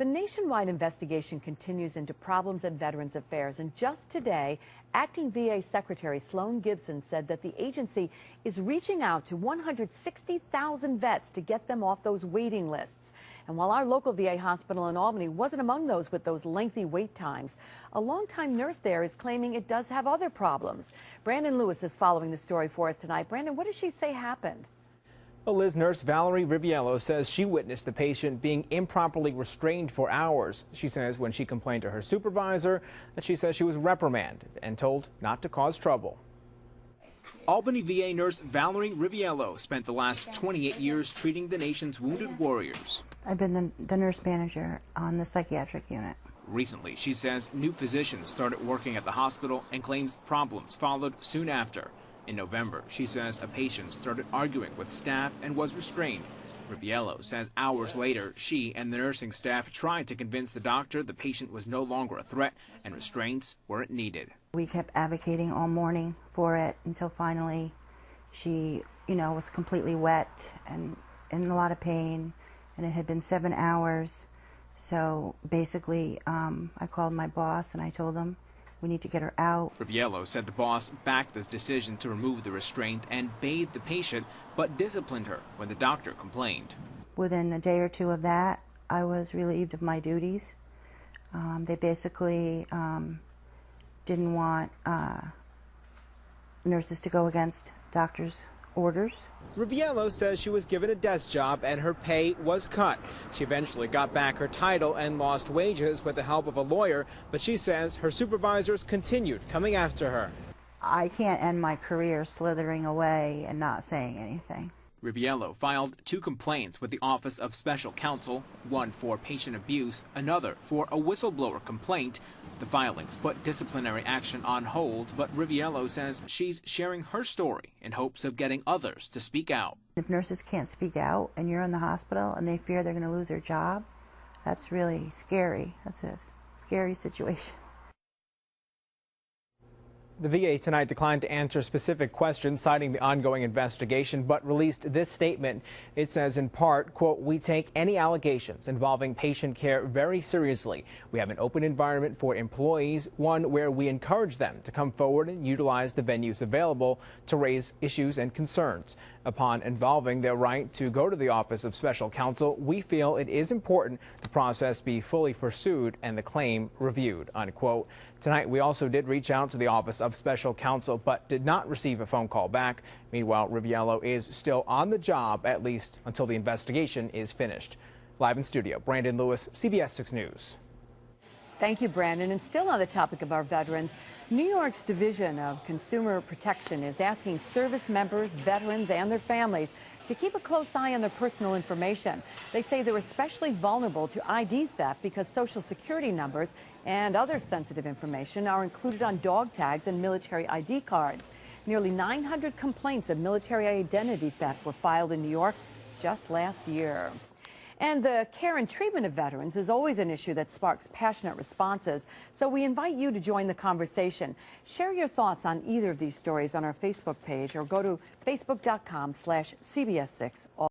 The nationwide investigation continues into problems in Veterans Affairs, and just today, Acting VA Secretary Sloan Gibson said that the agency is reaching out to 160,000 vets to get them off those waiting lists. And while our local VA hospital in Albany wasn't among those with those lengthy wait times, a longtime nurse there is claiming it does have other problems. Brandon Lewis is following the story for us tonight. Brandon, what does she say happened? Well, Liz, nurse Valerie Riviello says she witnessed the patient being improperly restrained for hours. She says when she complained to her supervisor that she says she was reprimanded and told not to cause trouble. Albany VA nurse Valerie Riviello spent the last 28 years treating the nation's wounded warriors. I've been the nurse manager on the psychiatric unit. Recently, she says new physicians started working at the hospital and claims problems followed soon after. In November, she says a patient started arguing with staff and was restrained. Riviello says hours later, she and the nursing staff tried to convince the doctor the patient was no longer a threat and restraints weren't needed. We kept advocating all morning for it until finally she, was completely wet and in a lot of pain, and it had been 7 hours. So basically, I called my boss and I told him, we need to get her out. Riviello said the boss backed the decision to remove the restraint and bathed the patient, but disciplined her when the doctor complained. Within a day or two of that, I was relieved of my duties. They basically didn't want nurses to go against doctors' orders. Riviello says she was given a desk job and her pay was cut. She eventually got back her title and lost wages with the help of a lawyer, but she says her supervisors continued coming after her. I can't end my career slithering away and not saying anything. Riviello filed 2 complaints with the Office of Special Counsel, one for patient abuse, another for a whistleblower complaint. The filings put disciplinary action on hold, but Riviello says she's sharing her story in hopes of getting others to speak out. If nurses can't speak out and you're in the hospital and they fear they're going to lose their job, that's really scary. That's a scary situation. The VA tonight declined to answer specific questions, citing the ongoing investigation, but released this statement. It says in part, quote, "We take any allegations involving patient care very seriously. We have an open environment for employees, one where we encourage them to come forward and utilize the venues available to raise issues and concerns. Upon involving their right to go to the Office of Special Counsel, we feel it is important the process be fully pursued and the claim reviewed," unquote. Tonight, we also did reach out to the Office of Special Counsel, but did not receive a phone call back. Meanwhile, Riviello is still on the job, at least until the investigation is finished. Live in studio, Brandon Lewis, CBS 6 News. Thank you, Brandon. And still on the topic of our veterans, New York's Division of Consumer Protection is asking service members, veterans, and their families to keep a close eye on their personal information. They say they're especially vulnerable to ID theft because Social Security numbers and other sensitive information are included on dog tags and military ID cards. Nearly 900 complaints of military identity theft were filed in New York just last year. And the care and treatment of veterans is always an issue that sparks passionate responses. So we invite you to join the conversation. Share your thoughts on either of these stories on our Facebook page or go to facebook.com/CBS6.